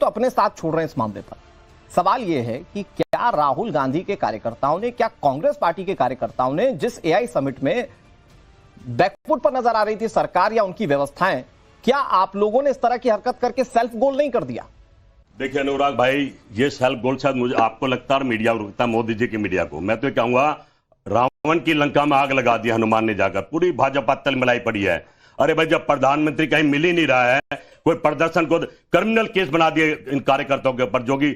तो अपने साथ छोड़ रहे हैं इस मामले पर। सवाल यह है कि क्या राहुल गांधी के कार्यकर्ताओं ने, क्या कांग्रेस पार्टी के कार्यकर्ताओं ने, जिस एआई समिट में बैकफुट पर नजर आ रही थी सरकार या उनकी व्यवस्थाएं, क्या आप लोगों ने इस तरह की हरकत करके सेल्फ गोल नहीं कर दिया? देखिए अनुराग भाई, ये सेल्फ गोल शायद मुझे आपको लगता है और मीडिया को लगता है, मोदी जी की मीडिया को। मैं तो कहूंगा रावण की लंका में आग लगा दी हनुमान ने जाकर, पूरी भाजपा तल मिलाई पड़ी है। अरे भाई, जब प्रधानमंत्री कहीं मिल ही नहीं रहा है, कोई प्रदर्शन को क्रिमिनल केस बना दिए इन कार्यकर्ताओं के ऊपर, जो कि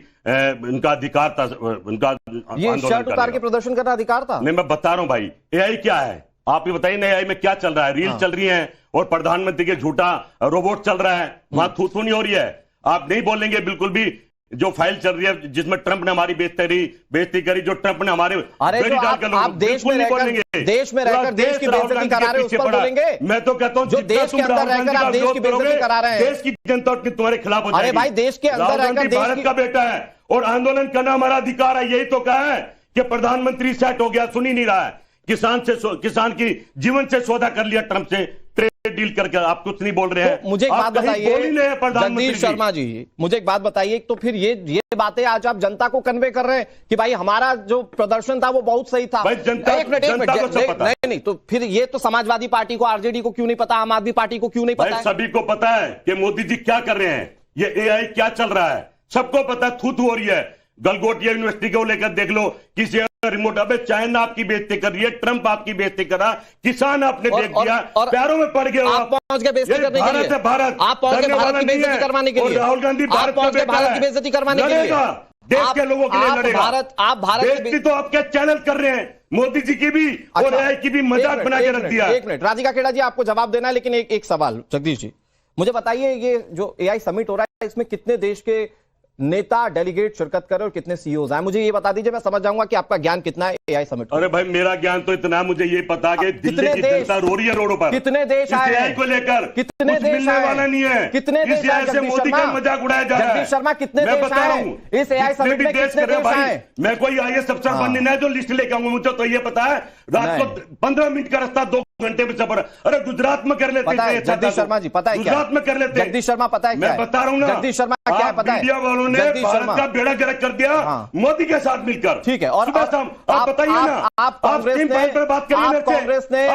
इनका अधिकार था, उनका ये शर्ट उतार के प्रदर्शन करना अधिकार था। नहीं, मैं बता रहा हूं भाई, एआई क्या है आप ही बताइए ना, एआई में क्या चल रहा है? रील चल रही है और प्रधानमंत्री के झूठा रोबोट चल रहा है, वहां थू नहीं हो रही है। आप नहीं बोलेंगे बिल्कुल भी, जो फाइल चल रही है जिसमें ट्रंप ने हमारी बेइज्जती करी, जो ट्रंप ने हमारे आप देश में रहकर देश की बेइज्जती करा रहे हैं, उस पर बोलेंगे? मैं तो कहता हूं, जो देश के अंदर रहकर आप देश की बेइज्जती करा रहे हैं, देश की जनता तुम्हारे खिलाफ हो जाएगी। अरे भाई, देश के अंदर रहकर भारत का बेटा है और आंदोलन करना हमारा अधिकार है। यही तो कहा है कि प्रधानमंत्री सेट हो गया, सुन ही नहीं रहा है। किसान की जीवन से सौदा कर लिया ट्रंप से, ट्रेड डील करके आप कुछ नहीं बोल रहे हैं। तो मुझे एक बात बताइए जगदीश शर्मा जी, मुझे एक बात बताइए, तो फिर ये बातें आज आप जनता को कन्वे कर रहे हैं कि भाई हमारा जो प्रदर्शन था वो बहुत सही था। नहीं, तो फिर ये तो समाजवादी पार्टी को, आरजेडी को क्यों नहीं पता, आम आदमी पार्टी को क्यों नहीं पता? सभी को पता है कि मोदी जी क्या कर रहे हैं, ये एआई क्या चल रहा है, सबको पता है। थू हो रही है। गलगोटिया यूनिवर्सिटी को लेकर देख लो, किसी रिमोट, अबे चाइना आपकी बेइज्जती कर रही है, ट्रंप आपकी बेइज्जती कर रहा, किसान आपने देख दिया, पैरों में पड़ गया। आप पहुंच गए बेइज्जती करने के लिए, भारत आप पहुंच गए भारत की बेइज्जती करवाने के लिए, राहुल गांधी आप पहुंच गए भारत की बेइज्जती करवाने के लिए, देश के लोगों के लिए लड़ेगा। आप भारत बेइज्जती तो आपके चैनल कर रहे हैं, मोदी जी की भी और एआई की भी मजाक बना के रख दिया। एक मिनट राधिका खेड़ा जी, आपको जवाब देना है, लेकिन एक सवाल जगदीश जी, मुझे बताइए, ये जो एआई समिट हो रहा है, इसमें कितने देश के नेता डेलीगेट शिरकत कर रहे और कितने सीईओज आए? मुझे ये बता दीजिए, मैं समझ जाऊंगा कि आपका ज्ञान कितना है एआई समिट। अरे भाई, मेरा ज्ञान तो इतना, मुझे ये पता कि दिल्ली की जनता रो रही है रोडों पर। कितने देश आए एआई को लेकर? कितने देश मिलने वाला नहीं है। कितने देश आए? ऐसे मोदी का मजाक उड़ाया जा रहा है। जगदीश शर्मा, कितने देश आए इस एआई समिट में? कितने देश आए? मैं कोई आईएएस अफसर बनने जो लिस्ट लेके आऊंगा, मुझे तो ये पता है, रात को 15 मिनट का रास्ता 2 घंटे में सफर। अरे गुजरात में कर लेते हैं जगदीश शर्मा जी, पता है क्या? गुजरात में कर लेते हैं। जगदीश शर्मा पता है क्या? मैं बता रहा हूं ना, जगदीश शर्मा क्या है पता है? मीडिया वालों ने भारत का बेड़ा गर्क कर दिया मोदी के साथ मिलकर। ठीक है, और आप बताइए ना, आप कांग्रेस ने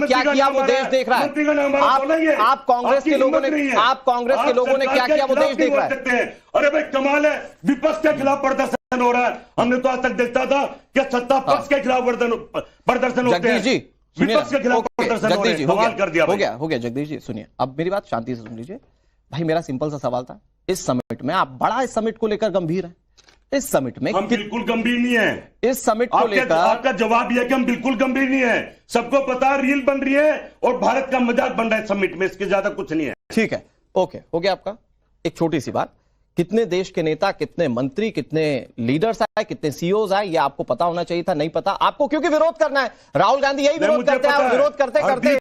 क्या किया वो देश देख रहा है। आप कांग्रेस के लोगों ने क्या किया वो देश देख रहा है। अरे भाई कमाल है, विपक्ष के खिलाफ प्रदर्शन हो रहा है। हमने तो आज तक देखता था कि सत्ता पक्ष के खिलाफ प्रदर्शन होते हैं, विपक्ष के खिलाफ प्रदर्शन हो रहे हैं। बवाल कर दिया। हो गया जगदीश जी, सुनिए अब मेरी बात शांति से सुन लीजिए। भाई मेरा सिंपल सा सवाल था, इस समिट में आप बड़ा इस समिट को लेकर गंभीर हैं, इस समिट में हम बिल्कुल गंभीर नहीं है। इस समिट को लेकर आपका जवाब यह कि हम बिल्कुल गंभीर नहीं है। सबको पता है रील बन रही है और भारत का मजाक बन रहा है समिट में, इसके ज्यादा कुछ नहीं है। ठीक है, ओके, हो गया आपका। एक छोटी सी बात, कितने देश के नेता, कितने मंत्री, कितने लीडर्स आए, कितने सीईओज आए, ये आपको पता होना चाहिए था, नहीं पता आपको, क्योंकि विरोध करना है। राहुल गांधी यही विरोध करते हैं, विरोध करते करते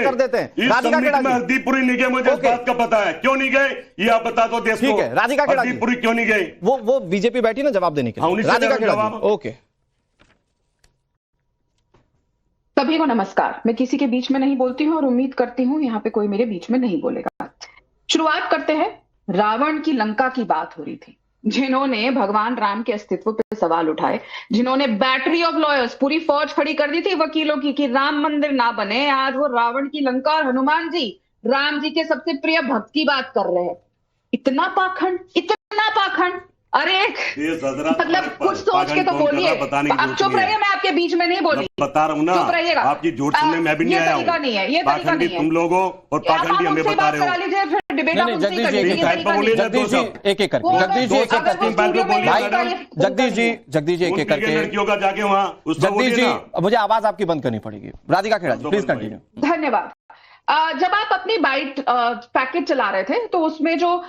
कर देते हैं। राधिका खेड़ा जी, हरदीपुरी नहीं गए, मुझे बात का पता है, क्यों नहीं गए ये आप बता दो देश को। ठीक है, राधिका खेड़ा जी, हरदीपुरी क्यों नहीं गए? वो बीजेपी बैठी ना जवाब देने के लिए। राधिका खेड़ा जी, ओके। सभी को नमस्कार। मैं किसी के बीच में नहीं बोलती हूँ और उम्मीद करती हूँ यहाँ पे कोई मेरे बीच में नहीं बोलेगा। शुरुआत करते हैं। रावण की लंका की बात हो रही थी, जिन्होंने भगवान राम के अस्तित्व पे सवाल उठाए, जिन्होंने बैटरी ऑफ लॉयर्स, पूरी फौज खड़ी कर दी थी वकीलों की कि राम मंदिर ना बने, आज वो रावण की लंका और हनुमान जी राम जी के सबसे प्रिय भक्त की बात कर रहे हैं। इतना पाखंड, इतना पाखंड। अरे मतलब कुछ सोच के तो बोलिए। आप चुप रहिए, मैं आपके बीच में नहीं बोली, बता रहा हूँ ना, चुप रहिएगा। आपकी झूठ सुनने मैं भी नहीं आया हूँ। ये तरीका नहीं है, ये तरीका नहीं है। तुम लोगों और पाखंडी हमें बता रहे हो। जगदीश जी एक एक करके, जगदीश जी एक एक करके, लड़कियों का जाके वहाँ जगदीश जी मुझे आवाज आपकी बंद करनी पड़ेगी। राधिका खेड़ा जी प्लीज कंटिन्यू। धन्यवाद। जब आप अपनी बाइट पैकेज चला रहे थे तो उसमें जो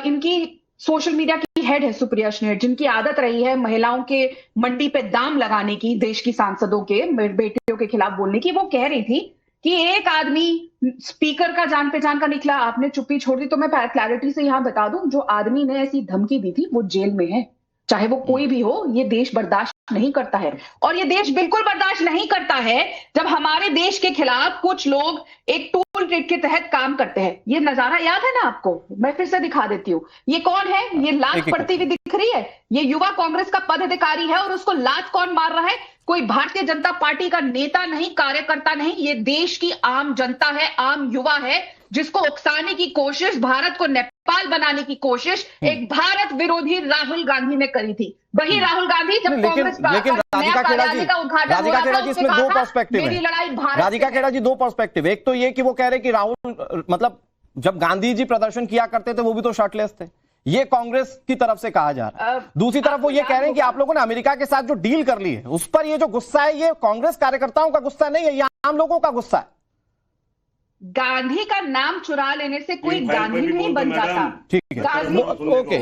इनकी सोशल मीडिया की हेड है सुप्रिया श्रेष्ठ, जिनकी आदत रही है महिलाओं के मंडी पे दाम लगाने की, देश की सांसदों के बेटियों के खिलाफ बोलने की, वो कह रही थी कि एक आदमी स्पीकर का जान पहचान का निकला, आपने चुप्पी छोड़ दी। तो मैं क्लैरिटी से यहां बता दूं, जो आदमी ने ऐसी धमकी दी थी वो जेल में है, चाहे वो कोई भी हो। ये देश बर्दाश्त नहीं करता है। और ये देश बिल्कुल बर्दाश्त नहीं करता है जब हमारे देश के खिलाफ कुछ लोग एक टूल किट के तहत काम करते हैं। ये नजारा याद है ना आपको? मैं फिर से दिखा देती हूँ। ये कौन है? ये लात पड़ती हुई दिख रही है। ये युवा कांग्रेस का पदाधिकारी है और उसको लात कौन मार रहा है? कोई भारतीय जनता पार्टी का नेता नहीं, कार्यकर्ता नहीं, ये देश की आम जनता है, आम युवा है, जिसको उकसाने की कोशिश, भारत को नेपाल बनाने की कोशिश एक भारत विरोधी राहुल गांधी ने करी थी। वही राहुल गांधी जब कांग्रेस लेकिन राधिका खेड़ा जी, राधिका खेड़ा जी, इसमें दो पर्सपेक्टिव है। राधिका खेड़ा जी, दो पर्सपेक्टिव। एक तो ये कि वो कह रहे कि राहुल, मतलब जब गांधी जी प्रदर्शन किया करते थे वो भी तो शर्टलेस थे, ये कांग्रेस की तरफ से कहा जा रहा है। दूसरी तरफ वो ये कह रहे हैं कि आप लोगों ने अमेरिका के साथ जो डील कर ली है उस पर ये जो गुस्सा है, ये कांग्रेस कार्यकर्ताओं का गुस्सा नहीं है, ये आम लोगों का गुस्सा है। गांधी का नाम चुरा लेने से कोई गांधी नहीं बन जाता। ठीक है, ओके।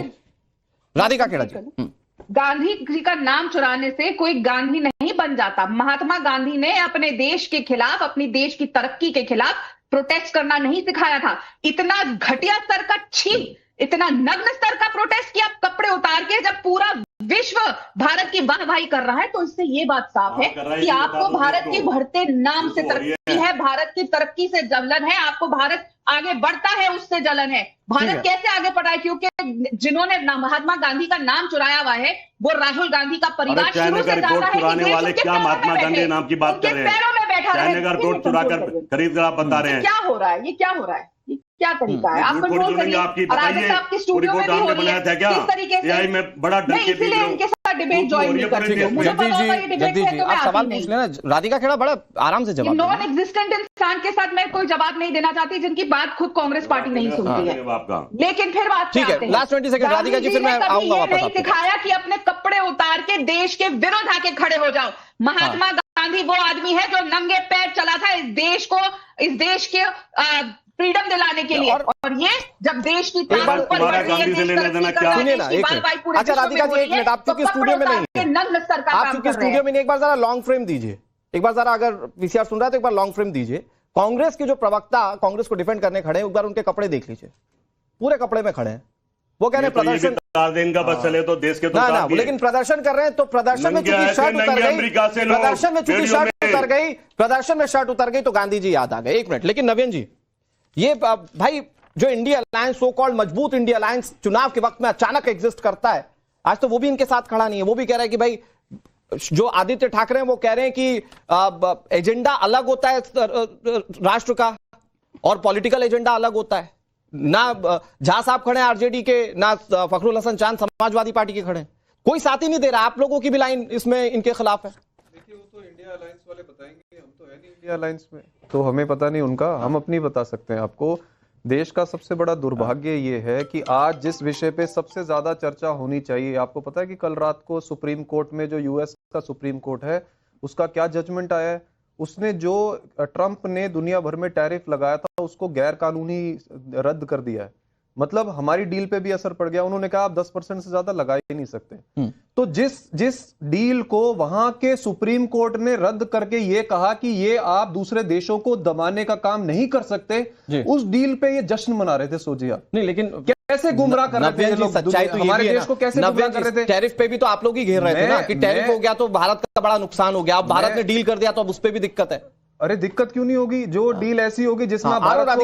राधिका खेड़ा जी, गांधी जी का नाम चुराने से कोई गांधी नहीं बन जाता। महात्मा गांधी ने अपने देश के खिलाफ, अपनी देश की तरक्की के खिलाफ प्रोटेस्ट करना नहीं सिखाया था। इतना घटिया स्तर का, छी, इतना नग्न स्तर का प्रोटेस्ट किया कपड़े उतार के, जब पूरा विश्व भारत की वाहवाही कर रहा है। तो इससे ये बात साफ है कि आपको भारत के बढ़ते नाम से तरक्की है, भारत की तरक्की से जलन है, आपको भारत आगे बढ़ता है उससे जलन है। भारत कैसे आगे बढ़ा है? क्योंकि जिन्होंने महात्मा गांधी का नाम चुराया हुआ है वो राहुल गांधी का परिवार शुरू से चाहता है चुराने वाले क्या महात्मा गांधी नाम की बात कर रहे हैं? पैरों में बैठा चाइना का कोट चुरा कर खरीद कर आप बता रहे हैं। क्या हो रहा है? ये क्या हो रहा है? ये क्या तरीका है? आप कंट्रोल करिए। आपके स्टूडियो में भी हो रही है किस तरीके से? मैं बड़ा डर के इसलिए इनके साथ डिबेट ज्वाइन नहीं करती हूं। मुझे पता होगा ये डिबेट है तो मैं आप सवाल पूछ लेना। राधिका खेड़ा बड़ा आराम से जवाब। नॉन एग्जिस्टेंट इंसान के साथ मैं कोई जवाब नहीं देना चाहती जिनकी बात खुद कांग्रेस पार्टी नहीं सुनती है। लेकिन फिर बात ठीक है, लास्ट 20 सेकंड राधिका जी, फिर मैं आऊंगा वापस। नहीं सिखाया कि अपने कपड़े उतार के देश के विरोध आके खड़े हो जाओ। महात्मा गांधी वो आदमी है जो नंगे पैर चला था इस देश के फ्रीडम दिलाने के लिए। और ये जब देश की सुनिए ना, अच्छा राधिका जी, एक मिनट, आप चूंकि स्टूडियो में नहीं है, आप चूंकि स्टूडियो में नहीं, एक बार जरा लॉन्ग फ्रेम दीजिए। एक बार जरा, अगर पीसीआर सुन रहा है तो एक बार लॉन्ग फ्रेम दीजिए। कांग्रेस के जो प्रवक्ता कांग्रेस को डिफेंड करने खड़े हैं, एक बार उनके कपड़े देख लीजिए, पूरे कपड़े में खड़े हैं। वो कह रहे हैं प्रदर्शन दिन का बस चले तो देश के तो ना, लेकिन प्रदर्शन कर रहे हैं तो प्रदर्शन में चूंकि शर्ट उतर गई, प्रदर्शन में चूंकि शर्ट उतर गई, प्रदर्शन में शर्ट उतर गई तो गांधी जी याद आ गए। एक मिनट, लेकिन नवीन जी, ये भाई जो इंडिया अलायंस, सो कॉल्ड मजबूत इंडिया अलायंस चुनाव के वक्त में अचानक एग्जिस्ट करता है, आज तो वो भी इनके साथ खड़ा नहीं है। वो भी कह रहा है कि भाई जो आदित्य ठाकरे हैं वो कह रहे हैं कि एजेंडा अलग होता है राष्ट्र का और पॉलिटिकल एजेंडा अलग होता है। ना झा साहब खड़े हैं आरजेडी के, ना फखरुल हसन चांद समाजवादी पार्टी के खड़े हैं, कोई साथ ही नहीं दे रहा। आप लोगों की भी लाइन इसमें इनके खिलाफ है। देखिए, वो तो इंडिया अलायंस वाले बताएंगे, हम तो है नहीं इंडिया अलायंस में, तो हमें पता नहीं उनका, हम अपनी बता सकते हैं आपको। देश का सबसे बड़ा दुर्भाग्य ये है कि आज जिस विषय पे सबसे ज्यादा चर्चा होनी चाहिए, आपको पता है कि कल रात को सुप्रीम कोर्ट में, जो यूएस का सुप्रीम कोर्ट है, उसका क्या जजमेंट आया है? उसने जो ट्रंप ने दुनिया भर में टैरिफ लगाया था उसको गैर कानूनी रद्द कर दिया है। मतलब हमारी डील पे भी असर पड़ गया। उन्होंने कहा आप 10% से ज्यादा लगा ही नहीं सकते। तो जिस डील को वहां के सुप्रीम कोर्ट ने रद्द करके ये कहा कि ये आप दूसरे देशों को दबाने का काम नहीं कर सकते, उस डील पे ये जश्न मना रहे थे। सोचिए आप, नहीं लेकिन कैसे गुमराह कर रहे थे लोग, सच्चाई तो हमारे देश को कैसे गुमराह कर रहे थे। टैरिफ पे भी तो आप लोग ही घेर रहे थे ना कि टैरिफ हो गया तो भारत का बड़ा नुकसान हो गया। अब भारत ने डील कर दिया तो अब उस पर भी दिक्कत है। अरे दिक्कत क्यों नहीं होगी? जो डील ऐसी होगी जिसमें अनुराग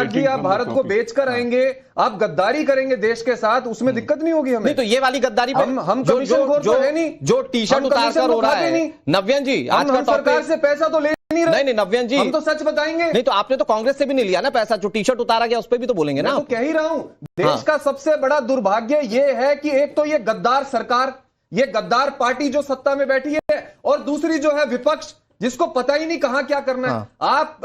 जी आप भारत को बेचकर आएंगे, आप गद्दारी करेंगे देश के साथ, उसमें दिक्कत नहीं होगी हमें। नहीं तो ये वाली गद्दारी पे हम जो है नहीं, जो टी शर्ट उतार कर हो रहा है नव्यन जी, आज हम सरकार से पैसा तो ले नहीं रहे। नहीं नव्यन जी, हम तो सच बताएंगे। नहीं तो आपने तो कांग्रेस से भी नहीं लिया ना पैसा, जो टी शर्ट उतारा गया उस पर भी तो बोलेंगे ना। तो कह ही रहा हूं, देश का सबसे बड़ा दुर्भाग्य ये है कि एक तो ये गद्दार सरकार, ये गद्दार पार्टी जो सत्ता में बैठी है, और दूसरी जो है विपक्ष, जिसको पता ही नहीं कहां क्या करना है।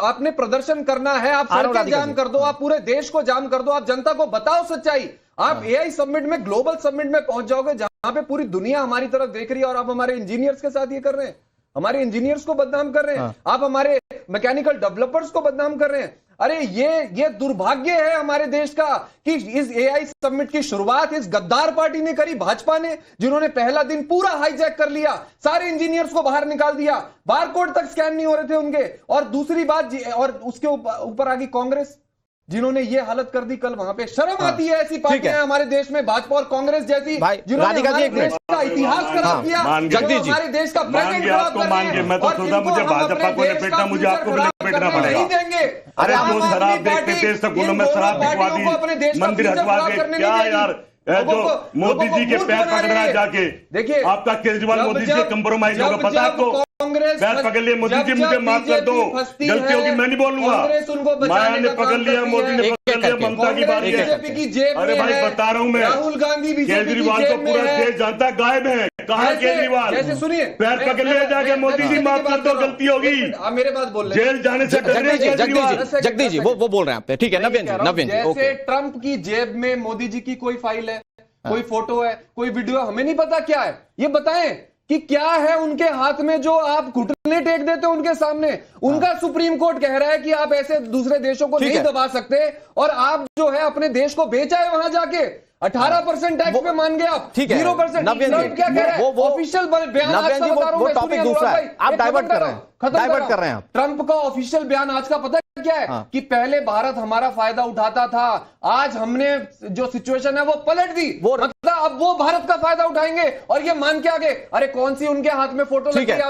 आपने प्रदर्शन करना है, आप सड़कें जाम कर दो, आप पूरे देश को जाम कर दो, आप जनता को बताओ सच्चाई। आप एआई समिट में, ग्लोबल समिट में पहुंच जाओगे जहां पे पूरी दुनिया हमारी तरफ देख रही है, और आप हमारे इंजीनियर्स के साथ ये कर रहे हैं, हमारे इंजीनियर्स को बदनाम कर रहे हैं, आप हमारे मैकेनिकल डेवलपर्स को बदनाम कर रहे हैं। अरे ये दुर्भाग्य है हमारे देश का कि इस एआई समिट की शुरुआत इस गद्दार पार्टी ने करी, भाजपा ने, जिन्होंने पहला दिन पूरा हाईजैक कर लिया, सारे इंजीनियर्स को बाहर निकाल दिया, बारकोड तक स्कैन नहीं हो रहे थे उनके। और दूसरी बात, और उसके ऊपर आ गई कांग्रेस। जिन्होंने ये हालत कर दी कल वहां पे। शर्म आती है ऐसी ठीक पार्टियां है। हमारे देश में, भाजपा और कांग्रेस जैसी, भाई, जिन्होंने राधिका जी, हमारे एक मिनट। देश का इतिहास खराब किया, मान गए। जगदीश जी, हमारे देश का मान प्रेजेंट गए, खराब आपको कर मान रहे गए। हैं, मैं तो और सोचा इनको मुझे हम भाजपा अपने को देश लपेटना, का मुझे फ्यूचर आपको भी खराब लपेटना करने पड़ेगा। नहीं देंगे। अरे आम आप वो आदमी शराब देखते पार्टी थे, स्कूलों इन में दोनों शराब पार्टियों बिकवा को अपने दी, देश का मंदिर फ्यूचर हटवा खराब के। करने क्या नहीं देगी। यार, लोगों जो को- मोदी लोगों जी को के मूर्ख पैर बना पकड़ रहे रहा है हैं। जाके, देखिए, आपका केजरीवाल जब- मोदी जी से जब- कंप्रोमाइज होगा, जब- पता है जब आपको? कांग्रेस पैर पकड़ लिए, मोदी जी मुझे माफ कर दो, फंसती गलती है, होगी मैं नहीं बोलूंगा। कांग्रेस उनको माया बचाने ने का पकड़ काम लिया, करती मोदी है। ने एक- पकड़ एक लिया, करके। ममता की बारी है। बीजेपी की जेब अरे में भाई है, बता रहा हूं मैं, राहुल गांधी बीजेपी की केजरीवाल को जेब में पूरा है। देश जानता है, गायब है। कहाँ है केजरीवाल? जैसे सुनिए, पैर मैं- पकड़ लिए मैं- जाके, मैं मोदी जी बीजेपी माफ की कर बात दो, कर रहा हूं। गलती होगी। एक मिनट, आप मेरे बात बोल रहे हैं। जेल जाने से डर रहे हैं केजरीवाल। जगदीश जी, वो बोल रहे हैं आप पे, ठीक है। नव्यन जी, नव्यन जी, जैसे ओके। ट्रंप की जेब में मोदी जी की कोई फाइल है, कोई फोटो है, कोई वीडियो, हमें नहीं पता क्या है, ये बताएं कि क्या है उनके हाथ में जो आप घुटने टेक देते हो उनके सामने। उनका सुप्रीम कोर्ट कह रहा है कि आप ऐसे दूसरे देशों को ठीक नहीं है। दबा सकते, और आप जो है अपने देश को बेचा है वहां जाके। 18% टैक्स पे मान गए आप, ठीक है। 0%। नव्यन जी, ट्रंप क्या कह रहा है? वो ऑफिशियल बयान आज नव्यन का जी, बता रहा हूं वो मैं, टॉपिक सुनिए दूसरा अनुराग है। भाई, आप एक डाइवर्ट खत्म कर रहे हैं, खत्म डाइवर्ट कर रहे हैं आप। ट्रंप का ऑफिशियल बयान आज का पता है क्या है? हाँ। कि पहले भारत हमारा फायदा उठाता था, आज हमने जो सिचुएशन है वो पलट दी, वो- मतलब अब वो भारत का फायदा उठाएंगे। और ये मान के आगे, अरे कौन सी उनके हाथ में फोटो ठीक लगी है। है?